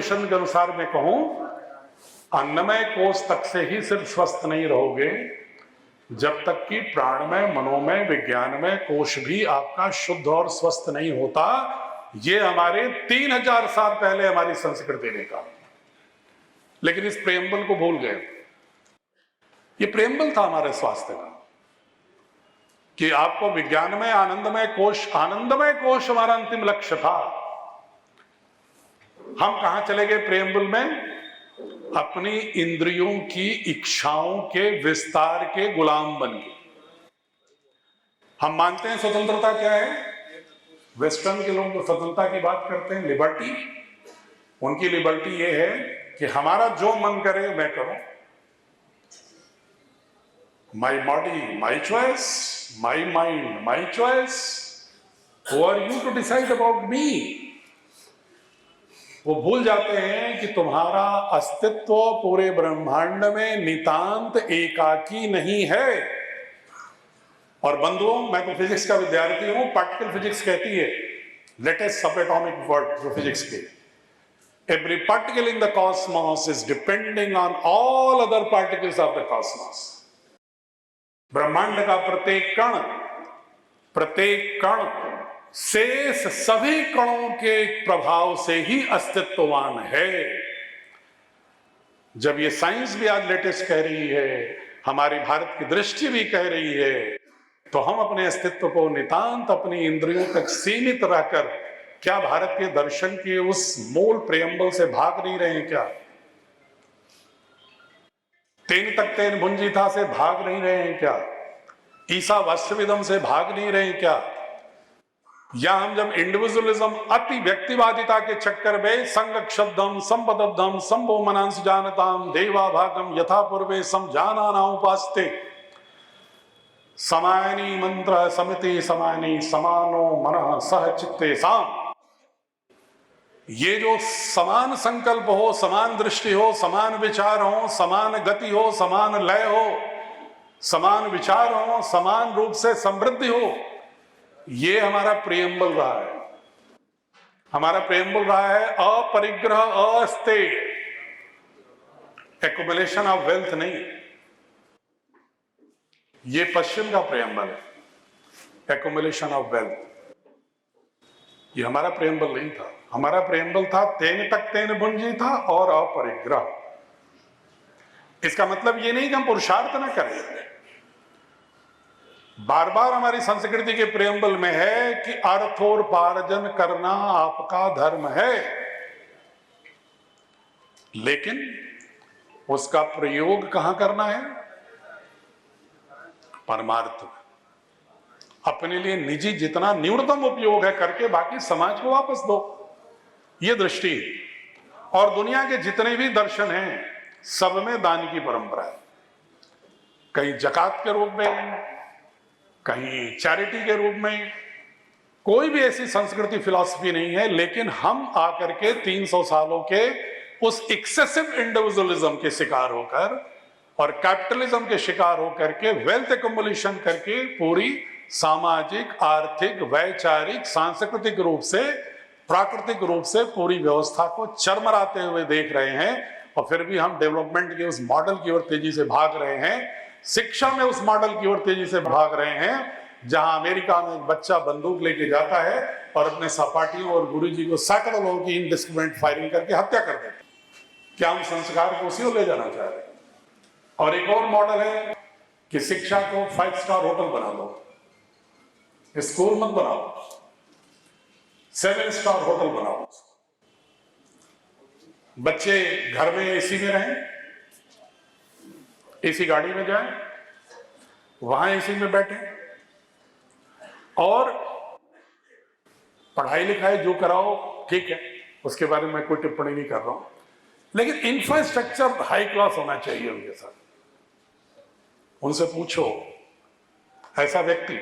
Mission के अनुसार मैं कहूं, अन्नमय कोष तक से ही सिर्फ स्वस्थ नहीं रहोगे, जब तक कि प्राणमय, मनोमय, विज्ञानमय कोष भी आपका शुद्ध और स्वस्थ नहीं होता। ये हमारे 3000 साल पहले हमारी संस्कृति ने कहा, लेकिन इस प्रेम्बल को भूल गए। ये प्रेम्बल था हमारे स्वास्थ्य का कि आपको विज्ञानमय, आनंदमय कोष हमारा अंतिम लक्ष्य था। हम कहां चले गए प्रेम्बल में? अपनी इंद्रियों की इच्छाओं के विस्तार के गुलाम बन गए। हम मानते हैं स्वतंत्रता क्या है? वेस्टर्न के लोग जो स्वतंत्रता की बात करते हैं, लिबर्टी, उनकी लिबर्टी ये है कि हमारा जो मन करे मैं करूं, my body my choice, my mind my choice, who are you to decide about me. वो भूल जाते हैं कि तुम्हारा अस्तित्व पूरे ब्रह्मांड में नितांत एकाकी नहीं है। और बंधुओं, मैं तो फिजिक्स का विद्यार्थी हूं, पार्टिकल फिजिक्स कहती है, लेटेस्ट सब एटॉमिक वर्ड जो फिजिक्स के, every particle in the cosmos is depending on all other particles of the cosmos. ब्रह्मांड का प्रत्येक कण शेष सभी कणों के प्रभाव से ही अस्तित्ववान है। जब ये साइंस भी आज लेटेस्ट कह रही है, हमारी भारत की दृष्टि भी कह रही है, तो हम अपने अस्तित्व को नितांत अपनी इंद्रियों तक सीमित रहकर क्या भारत के दर्शन के उस मूल प्रेम्बल से भाग नहीं रहे हैं? क्या तेन तक तेन भुंजी था से भाग नहीं रहे हैं? क्या ईसावास्यविदम से भाग नहीं रहे हैं? क्या या हम जब इंडिविजुअलिज्म, अति व्यक्तिवादिता के चक्कर में संगक्षब्दम संपदब्दम संभो मनांस जानताम देवा भागम यथा पूर्वे समझाना ना उपास्ते समायनी मंत्र समिति समायनी समानो मन सह चित्ते साम। ये जो समान संकल्प हो, समान दृष्टि हो, समान विचार हो, समान गति हो, समान लय हो, समान विचार हो, समान रूप से समृद्धि हो, ये हमारा प्रेम्बल रहा है। हमारा प्रेम्बल रहा है अपरिग्रह, अस्ते, एक्युमुलेशन ऑफ वेल्थ नहीं। ये पश्चिम का प्रेम्बल है, एक्युमुलेशन ऑफ वेल्थ। ये हमारा प्रेम्बल नहीं था। हमारा प्रेम्बल था तेन तक तेन भुंजी था और अपरिग्रह। इसका मतलब ये नहीं कि हम पुरुषार्थ ना करें। बार बार हमारी संस्कृति के प्रेम्बल में है कि अर्थोपार्जन करना आपका धर्म है, लेकिन उसका प्रयोग कहां करना है? परमार्थ में। अपने लिए निजी जितना न्यूनतम उपयोग है करके बाकी समाज को वापस दो, ये दृष्टि है। और दुनिया के जितने भी दर्शन हैं, सब में दान की परंपरा है। कहीं जकात के रूप में, कहीं चैरिटी के रूप में। कोई भी ऐसी संस्कृति, फिलॉसफी नहीं है, लेकिन हम आकर के 300 सालों के उस एक्सेसिव इंडिविजुअलिज्म के शिकार होकर और कैपिटलिज्म के शिकार होकर के वेल्थ एक्युमुलेशन करके पूरी सामाजिक, आर्थिक, वैचारिक, सांस्कृतिक रूप से, प्राकृतिक रूप से पूरी व्यवस्था को चरमराते हुए देख रहे हैं। और फिर भी हम डेवलपमेंट के उस मॉडल की ओर तेजी से भाग रहे हैं, शिक्षा में उस मॉडल की ओर तेजी से भाग रहे हैं जहां अमेरिका में एक बच्चा बंदूक लेके जाता है और अपने सहपाठियों और गुरुजी को सैकड़ों लोगों की इंडिस्क्रिमिनेट फायरिंग करके हत्या कर देते हैं। क्या हम संस्कार को उसी ओर ले जाना चाह रहे हैं? और एक और मॉडल है कि शिक्षा को 5 स्टार होटल बना दो, स्कूल मत बनाओ, 7 स्टार होटल बनाओ। बच्चे घर में एसी में रहें, एसी गाड़ी में जाएं, वहां एसी में बैठे, और पढ़ाई लिखाई जो कराओ ठीक है, उसके बारे में कोई टिप्पणी नहीं कर रहा हूं, लेकिन इंफ्रास्ट्रक्चर हाई क्लास होना चाहिए उनके साथ। उनसे पूछो, ऐसा व्यक्ति,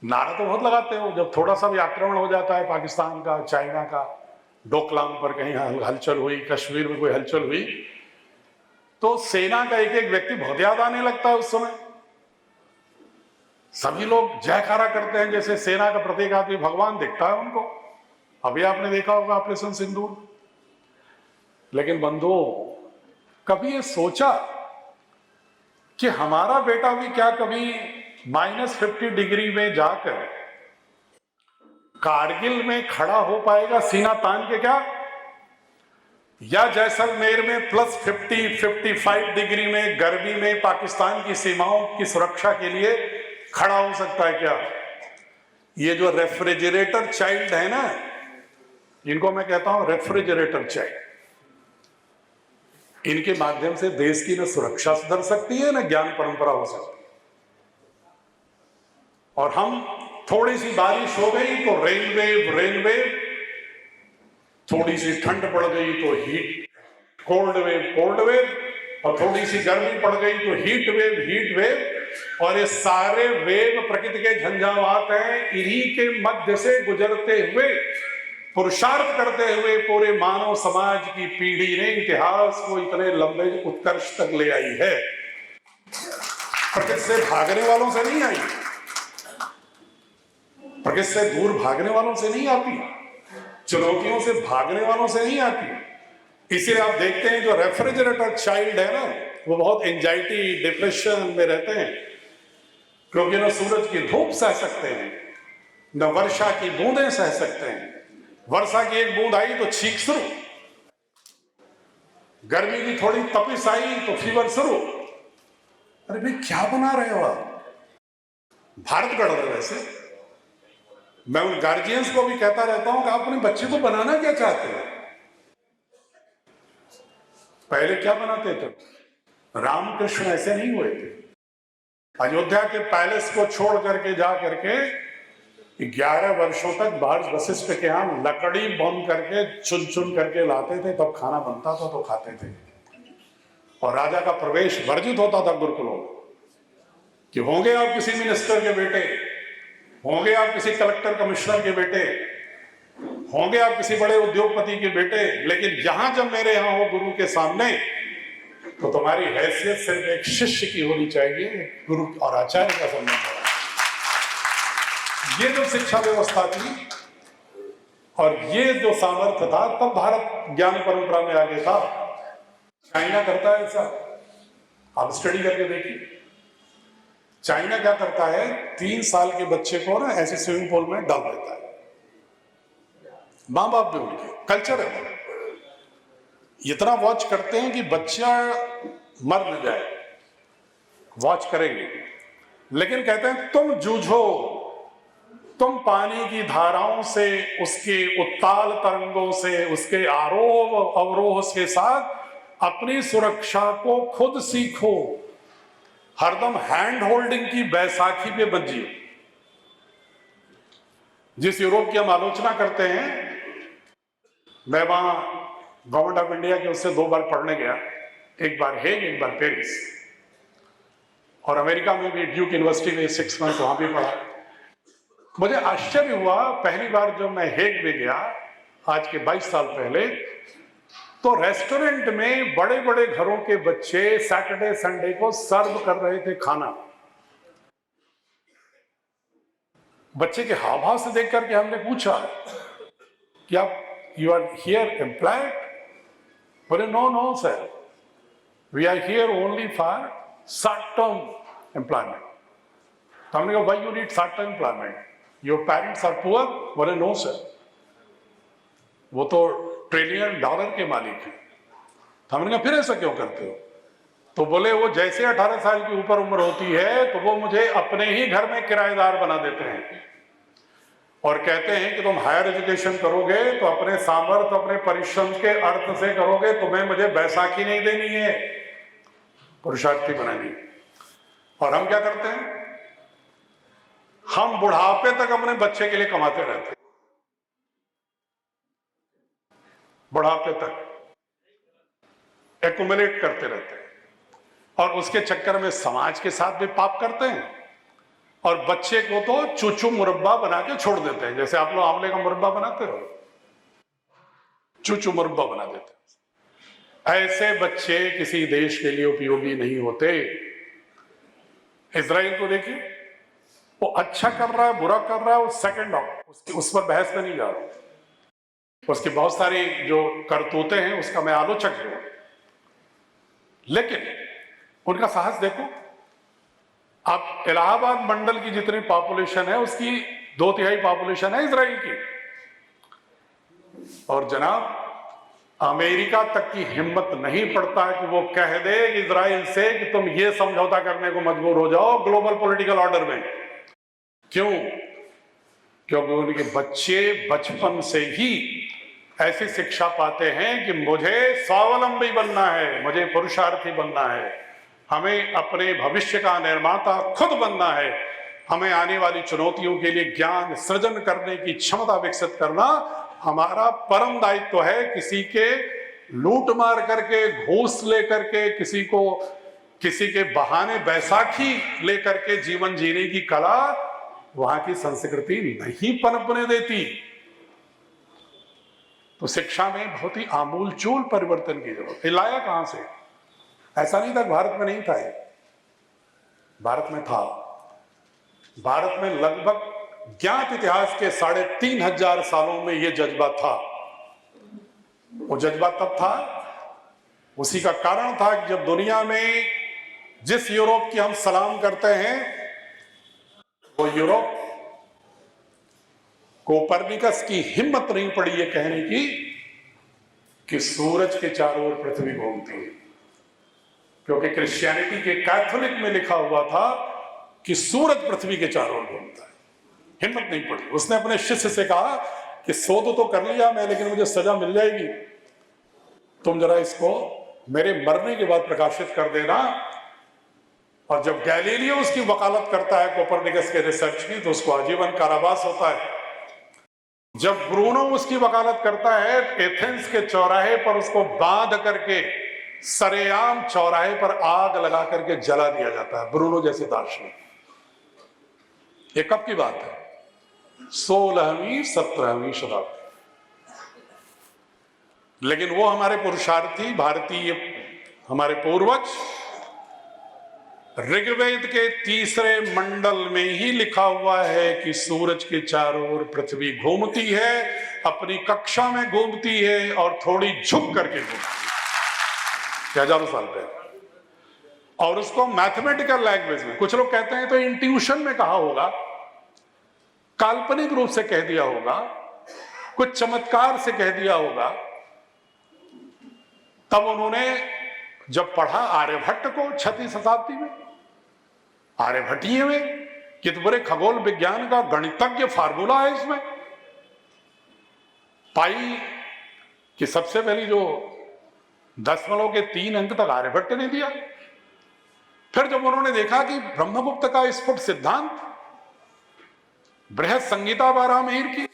नारा तो बहुत लगाते हो, जब थोड़ा सा भी आक्रमण हो जाता है पाकिस्तान का, चाइना का, डोकलाम पर कहीं हलचल हुई, कश्मीर में कोई हलचल हुई, तो सेना का एक एक व्यक्ति बहुत याद आने लगता है। उस समय सभी लोग जयकारा करते हैं, जैसे सेना का प्रत्येक आदमी भगवान दिखता है उनको। अभी आपने देखा होगा ऑपरेशन सिंदूर, लेकिन बंधुओं, कभी ये सोचा कि हमारा बेटा भी क्या कभी -50 डिग्री में जाकर कारगिल में खड़ा हो पाएगा सीना तान के क्या? या जैसलमेर में +50, 55 डिग्री में गर्मी में पाकिस्तान की सीमाओं की सुरक्षा के लिए खड़ा हो सकता है क्या? ये जो रेफ्रिजरेटर चाइल्ड है ना, इनको मैं कहता हूं रेफ्रिजरेटर चाइल्ड, इनके माध्यम से देश की न सुरक्षा सुधर सकती है न ज्ञान परंपरा हो सकती है। और हम थोड़ी सी बारिश हो गई तो रेन वेव, थोड़ी सी ठंड पड़ गई तो हीट, कोल्ड वेव, और थोड़ी सी गर्मी पड़ गई तो हीट वेव, और ये सारे वेव प्रकृति के झंझावात हैं। इन्हीं के मध्य से गुजरते हुए, पुरुषार्थ करते हुए पूरे मानव समाज की पीढ़ी ने इतिहास को इतने लंबे उत्कर्ष तक ले आई है। प्रकृति से भागने वालों से नहीं आई, प्रकृति से दूर भागने वालों से नहीं आती, चुनौतियों से भागने वालों से नहीं आती। इसीलिए आप देखते हैं जो रेफ्रिजरेटर चाइल्ड है ना, वो बहुत एंजाइटी, डिप्रेशन में रहते हैं, क्योंकि न सूरज की धूप सह सकते हैं, न वर्षा की बूंदें सह सकते हैं। वर्षा की एक बूंद आई तो छींक शुरू, गर्मी की थोड़ी तपिश आई तो फीवर शुरू। अरे भाई क्या बना रहे हो आप? भारत गढ़ रहे वैसे। मैं उन गार्जियंस को भी कहता रहता हूं कि आप अपने बच्चे को बनाना क्या चाहते हैं? पहले क्या बनाते थे? रामकृष्ण ऐसे नहीं हुए थे। अयोध्या के पैलेस को छोड़ करके जा करके 11 वर्षों तक बाहर वशिष्ठ के यहां लकड़ी बंद करके चुन चुन करके लाते थे, तब खाना बनता था तो खाते थे। और राजा का प्रवेश वर्जित होता था गुरुकुलों में, कि होंगे आप किसी मिनिस्टर के बेटे, होंगे आप किसी कलेक्टर कमिश्नर के बेटे, होंगे आप किसी बड़े उद्योगपति के बेटे, लेकिन यहां जब मेरे यहां हो गुरु के सामने, तो तुम्हारी हैसियत सिर्फ एक शिष्य की होनी चाहिए, गुरु और आचार्य का संबंध है। ये जो शिक्षा व्यवस्था थी और ये जो सामर्थ्य था, तब भारत ज्ञान परंपरा में आगे था। चाइना करता है ऐसा, आप स्टडी करके देखिए। चाइना क्या करता है, 3 साल के बच्चे को ना ऐसे स्विमिंग पूल में डाल देता है। मां बाप भी उनके कल्चर है, इतना वॉच करते हैं कि बच्चा मर न जाए, वॉच करेंगे। लेकिन कहते हैं तुम जूझो, तुम पानी की धाराओं से, उसके उत्ताल तरंगों से, उसके आरोह अवरोह के साथ अपनी सुरक्षा को खुद सीखो। हरदम हैंड होल्डिंग की बैसाखी पे बजिए। जिस यूरोप की हम आलोचना करते हैं, मैं वहां गवर्नमेंट ऑफ इंडिया के उससे 2 बार पढ़ने गया, एक बार हेग, एक बार पेरिस, और अमेरिका में भी ड्यूक यूनिवर्सिटी में 6 मंथ वहां भी पढ़ा। मुझे आश्चर्य हुआ पहली बार जब मैं हेग में गया, आज के 22 साल पहले, तो रेस्टोरेंट में बड़े बड़े घरों के बच्चे सैटरडे संडे को सर्व कर रहे थे खाना। बच्चे के हाव भाव से देख करके हमने पूछा कि आप यू आर हियर एम्प्लॉयड? बोले no sir, we are here only for short term employment. तो हमने कहा why you need short term employment, your parents are poor? बोले नो सर, वो तो $1 ट्रिलियन के मालिक हैं। तो हमने कहा फिर ऐसा क्यों करते हो? तो बोले वो जैसे 18 साल की ऊपर उम्र होती है तो वो मुझे अपने ही घर में किराएदार बना देते हैं और कहते हैं कि तुम हायर एजुकेशन करोगे तो अपने सामर्थ्य, अपने परिश्रम के अर्थ से करोगे, तुम्हें मुझे बैसाखी नहीं देनी है, पुरुषार्थी बनानी। और हम क्या करते हैं, हम बुढ़ापे तक अपने बच्चे के लिए कमाते रहते हैं, बुढ़ापे तक एक्युमुलेट करते रहते हैं, और उसके चक्कर में समाज के साथ भी पाप करते हैं, और बच्चे को तो चूचू मुरब्बा बना के छोड़ देते हैं। जैसे आप लोग आंवले का मुरब्बा बनाते हो, चूचू मुरब्बा बना देते हैं। ऐसे बच्चे किसी देश के लिए उपयोगी नहीं होते। इजराइल को देखिए, वो अच्छा कर रहा है, बुरा कर रहा है, वो सेकंड ऑफ, उस पर बहस में नहीं जा रहा। उसकी बहुत सारी जो करतूतें हैं उसका मैं आलोचक हूं, लेकिन उनका साहस देखो। अब इलाहाबाद मंडल की जितनी पॉपुलेशन है उसकी 2/3 पॉपुलेशन है इजराइल की, और जनाब अमेरिका तक की हिम्मत नहीं पड़ता कि वो कह दे इजराइल से कि तुम ये समझौता करने को मजबूर हो जाओ ग्लोबल पॉलिटिकल ऑर्डर में। क्यों? क्योंकि उनके बच्चे बचपन से ही ऐसी शिक्षा पाते हैं कि मुझे स्वावलंबी बनना है, मुझे पुरुषार्थी बनना है, हमें अपने भविष्य का निर्माता खुद बनना है, हमें आने वाली चुनौतियों के लिए ज्ञान सृजन करने की क्षमता विकसित करना हमारा परम दायित्व है। किसी के लूट मार करके, घूस लेकर के, किसी के बहाने बैसाखी लेकर के जीवन जीने की कला वहां की संस्कृति नहीं पनपने देती। तो शिक्षा में बहुत ही आमूलचूल परिवर्तन की जरूरत है। लाया कहां से? ऐसा नहीं था भारत में नहीं था, ये भारत में था। भारत में लगभग ज्ञात इतिहास के 3500 सालों में यह जज्बा था। वो जज्बा तब था, उसी का कारण था कि जब दुनिया में जिस यूरोप की हम सलाम करते हैं वो यूरोप कोपरनिकस की हिम्मत नहीं पड़ी ये कहने की कि सूरज के चारों ओर पृथ्वी घूमती है, क्योंकि क्रिश्चियनिटी के कैथोलिक में लिखा हुआ था कि सूरज पृथ्वी के चारों ओर घूमता है। हिम्मत नहीं पड़ी। उसने अपने शिष्य से कहा कि शोध तो कर लिया मैं, लेकिन मुझे सजा मिल जाएगी, तुम जरा इसको मेरे मरने के बाद प्रकाशित कर देना। और जब गैलीलियो उसकी वकालत करता है कोपरनिकस के रिसर्च की, तो उसको आजीवन कारावास होता है। जब ब्रूनो उसकी वकालत करता है एथेंस के चौराहे पर, उसको बांध करके सरेआम चौराहे पर आग लगा करके जला दिया जाता है, ब्रूनो जैसे दार्शनिक। ये कब की बात है? 16वीं 17वीं शताब्दी। लेकिन वो हमारे पुरुषार्थी भारतीय, हमारे पूर्वज, ऋग्वेद के 3रे मंडल में ही लिखा हुआ है कि सूरज के चारों ओर पृथ्वी घूमती है, अपनी कक्षा में घूमती है और थोड़ी झुक करके घूमती है, हजारों साल पहले। और उसको मैथमेटिकल लैंग्वेज में, कुछ लोग कहते हैं तो इंट्यूशन में कहा होगा, काल्पनिक रूप से कह दिया होगा, कुछ चमत्कार से कह दिया होगा। तब उन्होंने जब पढ़ा आर्यभट्ट को 6वीं शताब्दी में, आर्यभट्टीय में, कि तो बड़े खगोल विज्ञान का गणितज्ञ फार्मूला है इसमें, पाई कि सबसे पहली जो दशमलव के 3 अंक तक आर्यभट्ट ने दिया। फिर जब उन्होंने देखा कि ब्रह्मगुप्त का स्फुट सिद्धांत, बृहद संगीता बारहमीर की,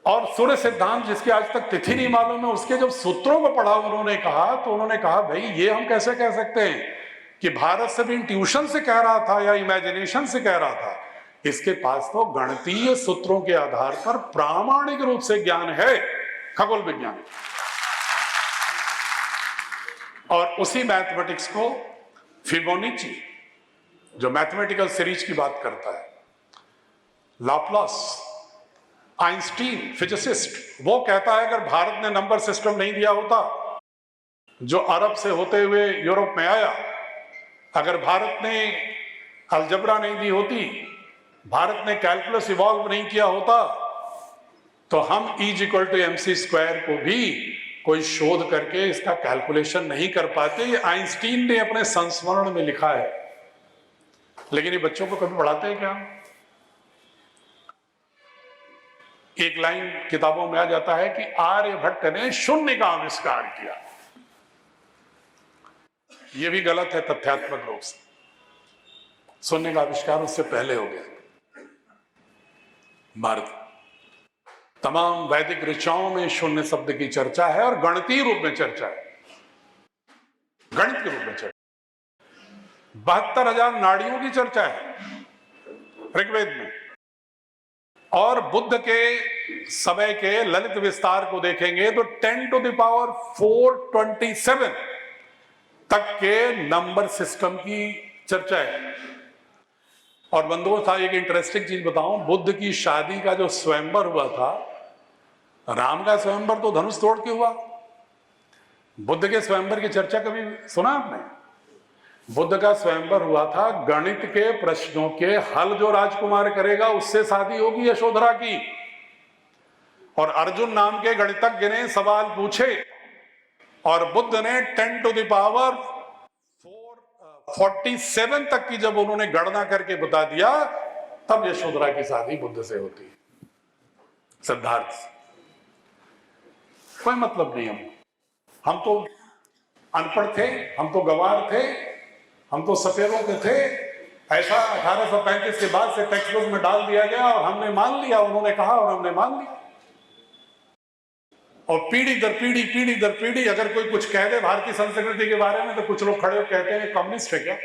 और सूर्य सिद्धांत जिसकी आज तक तिथि नहीं मालूम है, उसके जब सूत्रों को पढ़ा उन्होंने कहा, तो उन्होंने कहा भाई ये हम कैसे कह सकते हैं कि भारत से भी ट्यूशन से कह रहा था या इमेजिनेशन से कह रहा था। इसके पास तो गणितीय सूत्रों के आधार पर प्रामाणिक रूप से ज्ञान है, खगोल विज्ञान। और उसी मैथमेटिक्स को फिबोनाची, जो मैथमेटिकल सीरीज की बात करता है, लाप्लास, आइंस्टीन फिजिसिस्ट, वो कहता है अगर भारत ने नंबर सिस्टम नहीं दिया होता जो अरब से होते हुए यूरोप में आया, अगर भारत ने अलजबरा नहीं दी होती, भारत ने कैलकुलस इवॉल्व नहीं किया होता, तो हम E=mc² को भी कोई शोध करके इसका कैलकुलेशन नहीं कर पाते। ये आइंस्टीन ने अपने संस्मरण में लिखा है। लेकिन ये बच्चों को कभी पढ़ाते हैं क्या? एक लाइन किताबों में आ जाता है कि आर्यभट्ट ने शून्य का आविष्कार किया। यह भी गलत है तथ्यात्मक रूप से। शून्य का आविष्कार उससे पहले हो गया। भारत तमाम वैदिक ऋचाओं में शून्य शब्द की चर्चा है और गणितीय रूप में चर्चा है, गणित के रूप में चर्चा। 72,000 नाड़ियों की चर्चा है ऋग्वेद में। और बुद्ध के समय के ललित विस्तार को देखेंगे तो 10⁴27 तक के नंबर सिस्टम की चर्चा है। और बंधुओं, था एक इंटरेस्टिंग चीज बताऊं, बुद्ध की शादी का जो स्वयंवर हुआ था राम का स्वयंवर तो धनुष तोड़ के हुआ। बुद्ध के स्वयंवर की चर्चा कभी सुना आपने? बुद्ध का स्वयंवर हुआ था गणित के प्रश्नों के हल जो राजकुमार करेगा उससे शादी होगी यशोधरा की। और अर्जुन नाम के गणितज्ञ ने सवाल पूछे और बुद्ध ने 10 टू द पावर 47 तक की जब उन्होंने गणना करके बता दिया, तब यशोधरा की शादी बुद्ध से होती है, सिद्धार्थ से। कोई मतलब नहीं। हम तो अनपढ़ थे, हम तो गंवार थे, हम तो सपेरों के थे। ऐसा 1835 के बाद से टेक्स्ट बुक में डाल दिया गया और हमने मान लिया, उन्होंने कहा और हमने मान लिया। और पीढ़ी दर पीढ़ी अगर कोई कुछ कह दे भारतीय संस्कृति के बारे में तो कुछ लोग खड़े हो कहते हैं कम्युनिस्ट है क्या।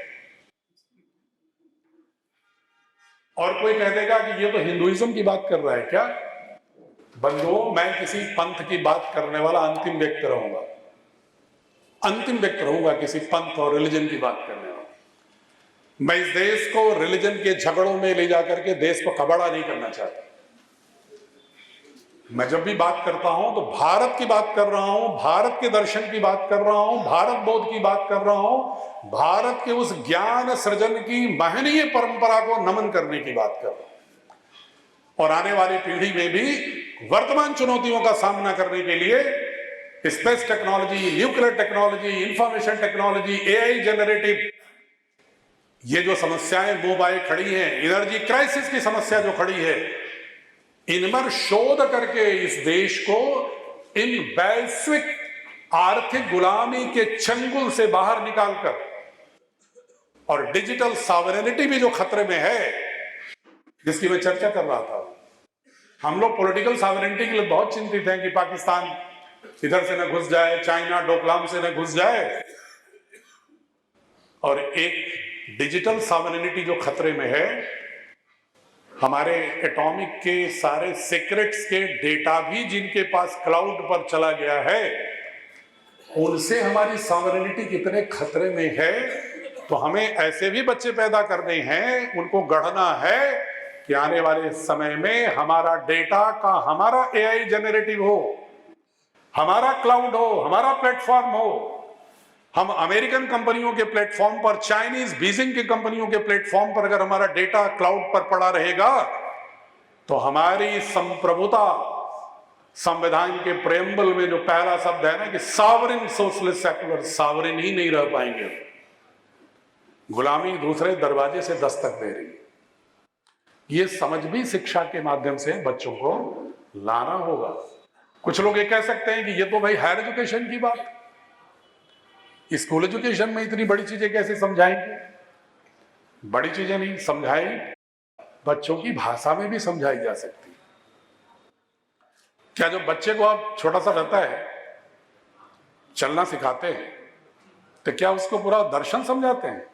और कोई कह देगा कि ये तो हिंदुइज्म की बात कर रहा है क्या। बंधुओं, मैं किसी पंथ की बात करने वाला अंतिम व्यक्ति रहूंगा, अंतिम व्यक्ति रहूंगा किसी पंथ और रिलीजन की बात करने वाला। मैं इस देश को रिलीजन के झगड़ों में ले जाकर के देश को कबाड़ा नहीं करना चाहता। मैं जब भी बात करता हूं तो भारत की बात कर रहा हूं, भारत के दर्शन की बात कर रहा हूं, भारत बोध की बात कर रहा हूं, भारत के उस ज्ञान सृजन की महनीय परंपरा को नमन करने की बात कर रहा हूं। और आने वाली पीढ़ी में भी वर्तमान चुनौतियों का सामना करने के लिए space technology, nuclear technology, information technology, AI generative, ये जो समस्याएं मोबाइल खड़ी हैं, एनर्जी क्राइसिस की समस्या जो खड़ी है, इन पर शोध करके इस देश को इन वैश्विक आर्थिक गुलामी के चंगुल से बाहर निकालकर, और डिजिटल सॉवरेनिटी भी जो खतरे में है जिसकी मैं चर्चा कर रहा था। हम लोग पॉलिटिकल सॉवरेनिटी के लिए बहुत चिंतित हैं कि पाकिस्तान इधर से न घुस जाए, चाइना डोकलाम से न घुस जाए, और एक डिजिटल सॉवरेनिटी जो खतरे में है, हमारे एटॉमिक के सारे सीक्रेट्स के डेटा भी जिनके पास क्लाउड पर चला गया है, उनसे हमारी सॉवरेनिटी कितने खतरे में है। तो हमें ऐसे भी बच्चे पैदा करने हैं, उनको गढ़ना है कि आने वाले समय में हमारा डेटा का, हमारा एआई जनरेटिव हो, हमारा क्लाउड हो, हमारा प्लेटफॉर्म हो। हम अमेरिकन कंपनियों के प्लेटफॉर्म पर, चाइनीज बीजिंग की कंपनियों के प्लेटफॉर्म पर अगर हमारा डेटा क्लाउड पर पड़ा रहेगा तो हमारी संप्रभुता, संविधान के प्रेम्बल में जो पहला शब्द है ना कि सॉवरेन सोशलिस्ट सेकुलर, सॉवरेन ही नहीं रह पाएंगे। गुलामी दूसरे दरवाजे से दस्तक दे रही है। ये समझ भी शिक्षा के माध्यम से बच्चों को लाना होगा। कुछ लोग ये कह सकते हैं कि ये तो भाई हायर एजुकेशन की बात, स्कूल एजुकेशन में इतनी बड़ी चीजें कैसे समझाएंगे। बड़ी चीजें नहीं समझाई, बच्चों की भाषा में भी समझाई जा सकती है। क्या जो बच्चे को आप छोटा सा रहता है चलना सिखाते हैं तो क्या उसको पूरा दर्शन समझाते हैं?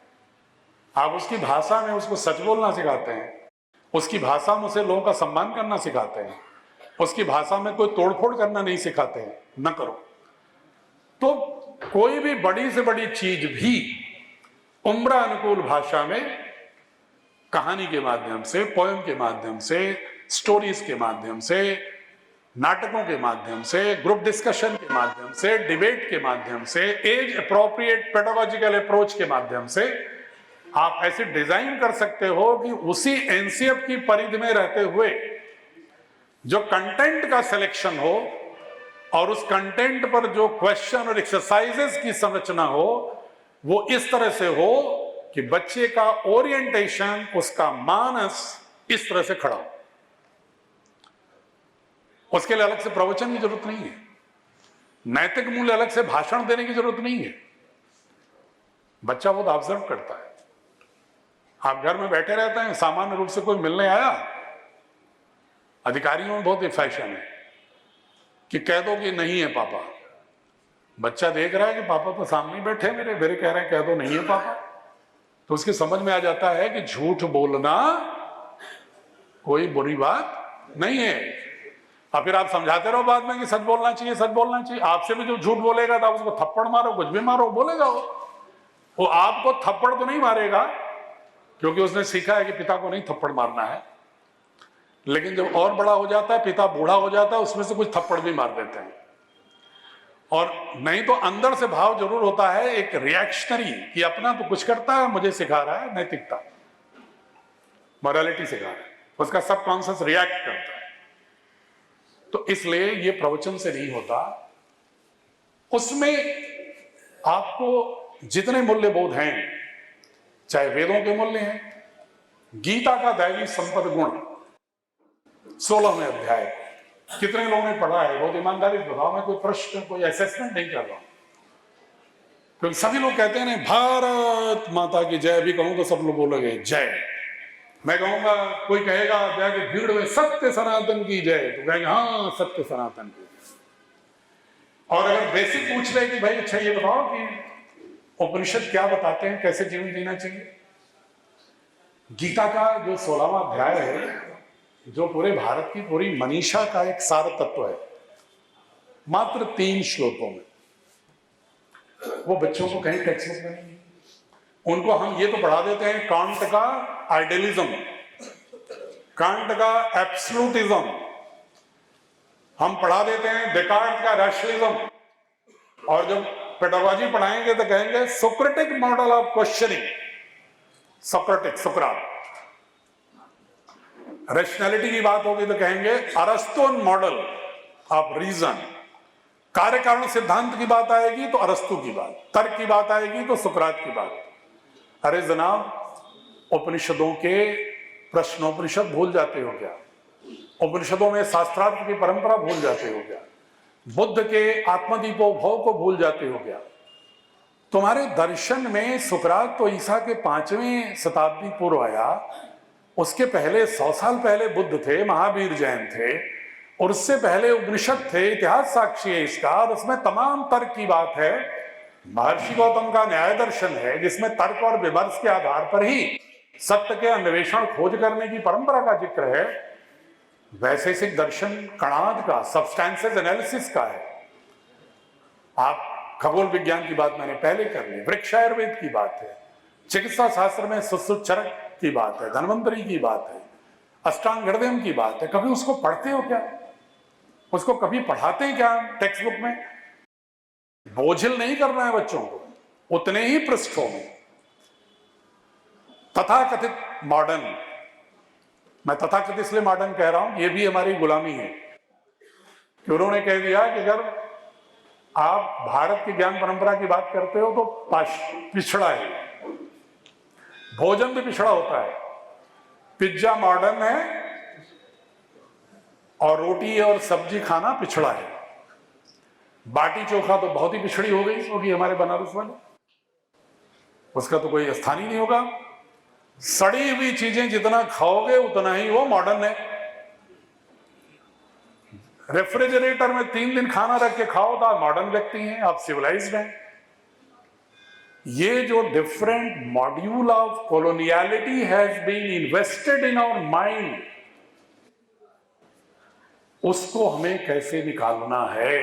आप उसकी भाषा में उसको सच बोलना सिखाते हैं, उसकी भाषा में उसे लोगों का सम्मान करना सिखाते हैं, उसकी भाषा में कोई तोड़फोड़ करना नहीं सिखाते हैं, न करो। तो कोई भी बड़ी से बड़ी चीज भी उम्र अनुकूल भाषा में, कहानी के माध्यम से, पोएम के माध्यम से, स्टोरीज के माध्यम से, नाटकों के माध्यम से, ग्रुप डिस्कशन के माध्यम से, डिबेट के माध्यम से, एज अप्रोप्रिएट पेडागोजिकल अप्रोच के माध्यम से आप ऐसे डिजाइन कर सकते हो कि उसी एनसीएफ की परिधि में रहते हुए जो कंटेंट का सिलेक्शन हो और उस कंटेंट पर जो क्वेश्चन और एक्सरसाइजेस की संरचना हो वो इस तरह से हो कि बच्चे का ओरिएंटेशन, उसका मानस इस तरह से खड़ा हो। उसके लिए अलग से प्रवचन की जरूरत नहीं है, नैतिक मूल्य अलग से भाषण देने की जरूरत नहीं है। बच्चा वो ऑब्जर्व करता है। आप घर में बैठे रहते हैं, सामान्य रूप से कोई मिलने आया, अधिकारियों में बहुत ही फैशन है कि कह दो कि नहीं है पापा। बच्चा देख रहा है कि पापा तो सामने बैठे मेरे कह रहे हैं कह दो नहीं है पापा, तो उसकी समझ में आ जाता है कि झूठ बोलना कोई बुरी बात नहीं है। और फिर आप समझाते रहो बाद में कि सच बोलना चाहिए, सच बोलना चाहिए। आपसे भी जो झूठ बोलेगा तो आप उसको थप्पड़ मारो, कुछ भी मारो, बोलेगा वो आपको थप्पड़ तो नहीं मारेगा क्योंकि उसने सीखा है कि पिता को नहीं थप्पड़ मारना है, लेकिन जब और बड़ा हो जाता है, पिता बूढ़ा हो जाता है, उसमें से कुछ थप्पड़ भी मार देते हैं। और नहीं तो अंदर से भाव जरूर होता है एक रिएक्शनरी कि अपना तो कुछ करता है, मुझे सिखा रहा है नैतिकता, मॉरलिटी सिखा रहा है, उसका सबकॉन्शियस रिएक्ट करता है। तो इसलिए ये प्रवचन से नहीं होता, उसमें आपको जितने मूल्य बोध हैं, चाहे वेदों के मूल्य हैं, गीता का दैवी संपद गुण 16वें अध्याय, कितने लोगों ने पढ़ा है? बहुत ईमानदारी से बताओ, मैं कोई प्रश्न, कोई असेसमेंट नहीं कर रहा हूं, क्योंकि सभी लोग कहते हैं भारत माता की जय भी कहूं तो सब लोग बोलोगे जय। मैं कहूंगा, कोई कहेगा जाके भीड़ में सत्य सनातन की जय, तो कहेंगे हाँ सत्य सनातन की। और अगर बेसिक पूछ ले कि भाई अच्छा ये बताओ कि उपनिषद क्या बताते हैं, कैसे जीवन जीना चाहिए, गीता का जो 16वां अध्याय है, जो पूरे भारत की पूरी मनीषा का एक सार तत्व है, मात्र 3 श्लोकों में, वो बच्चों को कहीं टेक्स्ट बुक में नहीं। उनको हम ये तो पढ़ा देते हैं कांट का आइडियलिज्म, कांट का एब्सोल्यूटिज्म, हम पढ़ा देते हैं डेकार्ट का रैशनलिज्म, और जब पेडागॉजी पढ़ाएंगे तो कहेंगे Socratic model of questioning, Socratic, Sukrat. Rationality की बात होगी तो कहेंगे अरस्तोन मॉडल ऑफ रीजन। कार्य कारण सिद्धांत की बात आएगी तो अरस्तु की बात, तर्क की बात आएगी तो सुकरात की बात। अरे जनाब, उपनिषदों के प्रश्नोपनिषद भूल जाते हो क्या? उपनिषदों में शास्त्रार्थ की परंपरा भूल जाते हो क्या? बुद्ध के आत्मदीपोभव को भूल जाते हो क्या? तुम्हारे दर्शन में सुकरात तो ईसा के 5वीं शताब्दी पूर्व आया, उसके पहले 100 साल पहले बुद्ध थे, महावीर जैन थे, और उससे पहले उपनिषद थे, इतिहास साक्षी है इसका, और उसमें तमाम तर्क की बात है। महर्षि गौतम का न्याय दर्शन है जिसमें तर्क और विमर्श के आधार पर ही सत्य के अन्वेषण खोज करने की परंपरा का जिक्र है। वैशेषिक दर्शन कणाद का, सब्सटेंसेस एनालिसिस का है। आप खगोल विज्ञान की बात मैंने पहले कर ली, वृक्ष आयुर्वेद की बात है, चिकित्सा शास्त्र में सुश्रुतचरक की बात है, धन्वंतरी की बात है, अष्टांग हृदय की बात है। कभी उसको पढ़ते हो क्या? उसको कभी पढ़ाते हैं क्या टेक्स्ट बुक में? बोझिल नहीं करना है बच्चों को, उतने ही पृष्ठों में। तथाकथित मॉडर्न, मैं तथाकथित इसलिए मॉडर्न कह रहा हूं, ये भी हमारी गुलामी है कि उन्होंने कह दिया कि अगर आप भारत की ज्ञान परंपरा की बात करते हो तो पिछड़ा है, भोजन भी पिछड़ा होता है। पिज्जा मॉडर्न है और रोटी और सब्जी खाना पिछड़ा है। बाटी चोखा तो बहुत ही पिछड़ी हो गई होगी हमारे बनारस वाले, उसका तो कोई स्थान ही नहीं होगा। सड़ी हुई चीजें जितना खाओगे उतना ही वो मॉडर्न है। रेफ्रिजरेटर में 3 दिन खाना रख के खाओ तो आप मॉडर्न व्यक्ति हैं, आप सिविलाइज्ड हैं। ये जो different module of coloniality has been invested in our mind, उसको हमें कैसे निकालना है,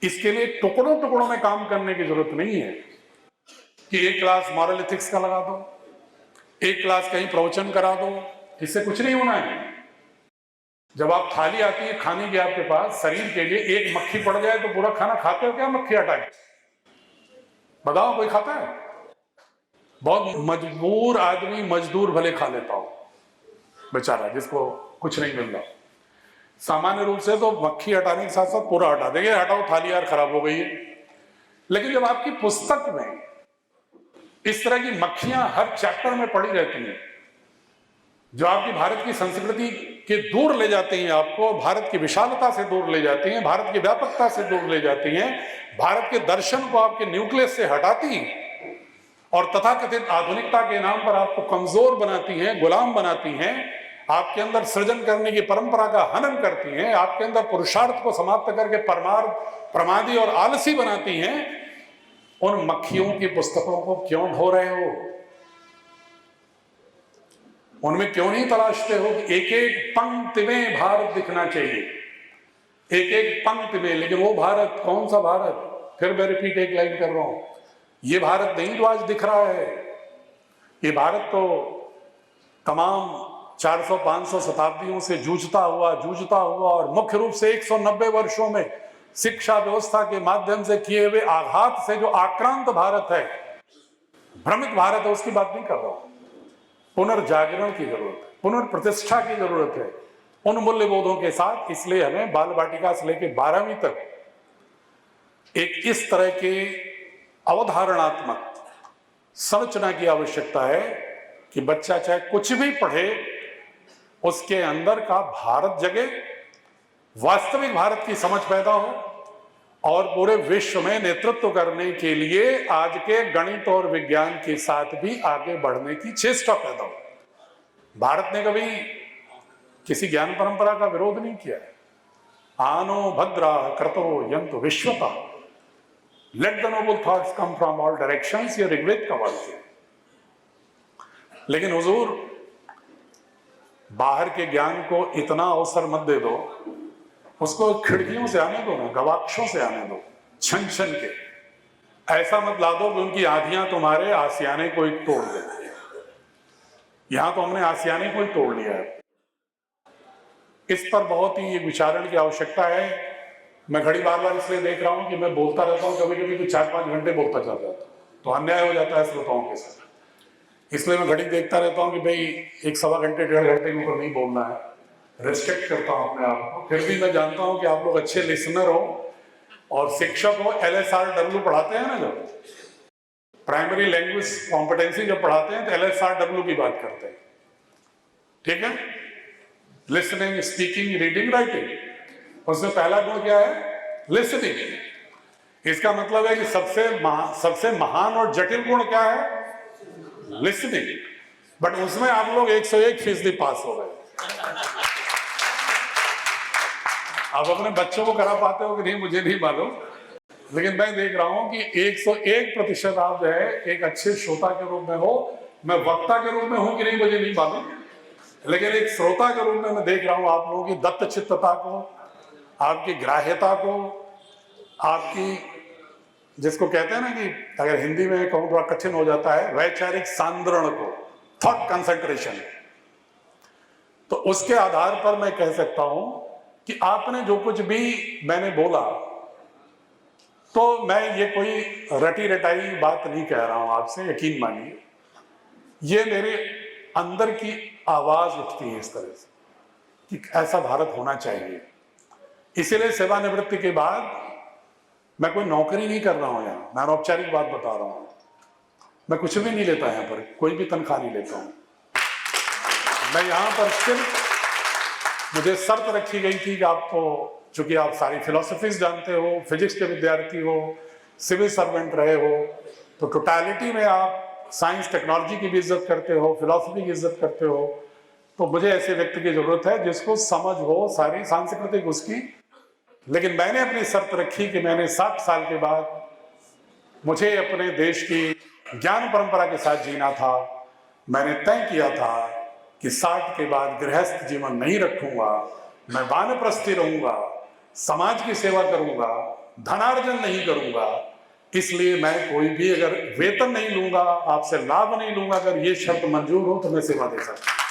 इसके लिए टुकड़ों टुकड़ों में काम करने की जरूरत नहीं है कि एक क्लास मॉरल एथिक्स का लगा दो, एक क्लास कहीं प्रवचन करा दो, इससे कुछ नहीं होना है। जब आप थाली आती है खाने की आपके पास, शरीर के लिए एक मक्खी पड़ जाए तो पूरा खाना खाते हो क्या? मक्खी हटा के बताओ, कोई खाता है? बहुत मजबूर आदमी मजदूर भले खा लेता हो बेचारा, जिसको कुछ नहीं मिल रहा। सामान्य रूप से तो मक्खी हटाने के साथ साथ पूरा हटा देंगे, हटाओ थाली यार खराब हो गई है। लेकिन जब आपकी पुस्तक में इस तरह की मक्खियां हर चैप्टर में पड़ी रहती हैं, जो आपकी भारत की संस्कृति के दूर ले जाती हैं, आपको भारत की विशालता से दूर ले जाती हैं, भारत की व्यापकता से दूर ले जाती हैं, भारत के दर्शन को आपके न्यूक्लियस से हटाती हैं और तथाकथित आधुनिकता के नाम पर आपको कमजोर बनाती हैं, गुलाम बनाती हैं, आपके अंदर सृजन करने की परंपरा का हनन करती हैं, आपके अंदर पुरुषार्थ को समाप्त करके परमार्थ, प्रमादी और आलसी बनाती हैं। उन मक्खियों की पुस्तकों को क्यों ढो रहे हो? उनमें क्यों नहीं तलाशते हो कि एक एक पंक्ति में भारत दिखना चाहिए, एक एक पंक्ति में। लेकिन वो भारत कौन सा भारत? फिर मैं रिपीट एक लाइन कर रहा हूं, ये भारत नहीं जो आज दिख रहा है। ये भारत तो तमाम 400-500 शताब्दियों से जूझता हुआ और मुख्य रूप से 190 वर्षों में शिक्षा व्यवस्था के माध्यम से किए हुए आघात से जो आक्रांत भारत है, भ्रमित भारत है, उसकी बात नहीं कर रहा हूं। पुनर्जागरण की जरूरत है, पुनर्प्रतिष्ठा की जरूरत है उन मूल्यबोधों के साथ। इसलिए हमें बाल वाटिका से लेकर 12वीं तक एक इस तरह के अवधारणात्मक संरचना की आवश्यकता है कि बच्चा चाहे कुछ भी पढ़े, उसके अंदर का भारत जगे, वास्तविक भारत की समझ पैदा हो और पूरे विश्व में नेतृत्व करने के लिए आज के गणित और विज्ञान के साथ भी आगे बढ़ने की चेष्टा पैदा हो। भारत ने कभी किसी ज्ञान परंपरा का विरोध नहीं किया है। आनो भद्रा क्रतो यंतु विश्वता, let the noble thoughts come from all directions, ये ऋग्वेद का वाक्य है। लेकिन हुजूर, बाहर के ज्ञान को इतना अवसर मत दे दो, उसको खिड़कियों से आने दो ना, गवाक्षों से आने दो, छन छन के। ऐसा मत ला दो कि उनकी आधियां तुम्हारे आसियाने को ही तोड़ दे। यहां तो हमने आसियाने को ही तोड़ लिया है। इस पर बहुत ही विचारण की आवश्यकता है। मैं घड़ी बार बार इसलिए देख रहा हूं कि मैं बोलता रहता हूं, कभी कभी तो 4-5 घंटे बोलता चल जाता हूं, तो अन्याय हो जाता है श्रोताओं के साथ। इसलिए मैं घड़ी देखता रहता हूं कि भाई 1-1.25 घंटे 1.5 घंटे के ऊपर नहीं बोलना है, रिस्ट्रिक्ट करता हूं अपने आप को। फिर भी मैं जानता हूं कि आप लोग अच्छे लिसनर हो और शिक्षक हो। LSRW पढ़ाते हैं ना, जब प्राइमरी लैंग्वेज कॉम्पिटेंसी जब पढ़ाते हैं तो LSRW की बात करते हैं, ठीक है, लिसनिंग, स्पीकिंग, रीडिंग, राइटिंग। उसमें पहला गुण क्या है? लिसनिंग। इसका मतलब है कि सबसे महान और जटिल गुण क्या है? लिसनिंग। बट उसमें आप लोग 101% पास हो गए। आप अपने बच्चों को करा पाते हो कि नहीं मुझे नहीं मालूम, लेकिन मैं देख रहा हूं कि 101% आप जो है एक अच्छे श्रोता के रूप में हो। मैं वक्ता के रूप में हूं कि नहीं मुझे नहीं मालूम, लेकिन एक श्रोता के रूप में मैं देख रहा हूं आप लोगों की दत्तचित्तता को, आपकी ग्राह्यता को, आपकी, जिसको कहते हैं ना कि अगर हिंदी में कहूं थोड़ा कठिन हो जाता है, वैचारिक सांद्रण को, थॉट कंसंट्रेशन। तो उसके आधार पर मैं कह सकता हूं कि आपने जो कुछ भी मैंने बोला, तो मैं ये कोई रटी रटाई बात नहीं कह रहा हूं आपसे, यकीन मानिए। ये मेरे अंदर की आवाज उठती है इस तरह से कि ऐसा भारत होना चाहिए। इसीलिए सेवानिवृत्ति के बाद मैं कोई नौकरी नहीं कर रहा हूं यहां, मैं अनौपचारिक बात बता रहा हूं। मैं कुछ भी नहीं लेता यहां पर, कोई भी तनख्वाह नहीं लेता हूं। मैं यहां पर सिर्फ, मुझे शर्त रखी गई थी कि आपको, चूंकि आप सारी फिलोसफीज जानते हो, फिजिक्स के विद्यार्थी हो, सिविल सर्वेंट रहे हो, तो टोटलिटी में आप साइंस टेक्नोलॉजी की भी इज्जत करते हो, फिलोसफी की इज्जत करते हो। तो मुझे ऐसे व्यक्ति की जरूरत है जिसको समझ हो सारी सांस्कृतिक उसकी। लेकिन मैंने अपनी शर्त रखी कि मैंने 60 साल के बाद मुझे अपने देश की ज्ञान परंपरा के साथ जीना था। मैंने तय किया था कि 60 के बाद गृहस्थ जीवन नहीं रखूंगा, मैं वानप्रस्थी रहूंगा, समाज की सेवा करूंगा, धनार्जन नहीं करूंगा। इसलिए मैं कोई भी अगर वेतन नहीं लूंगा, आपसे लाभ नहीं लूंगा, अगर ये शर्त मंजूर हो तो मैं सेवा दे सकता हूं।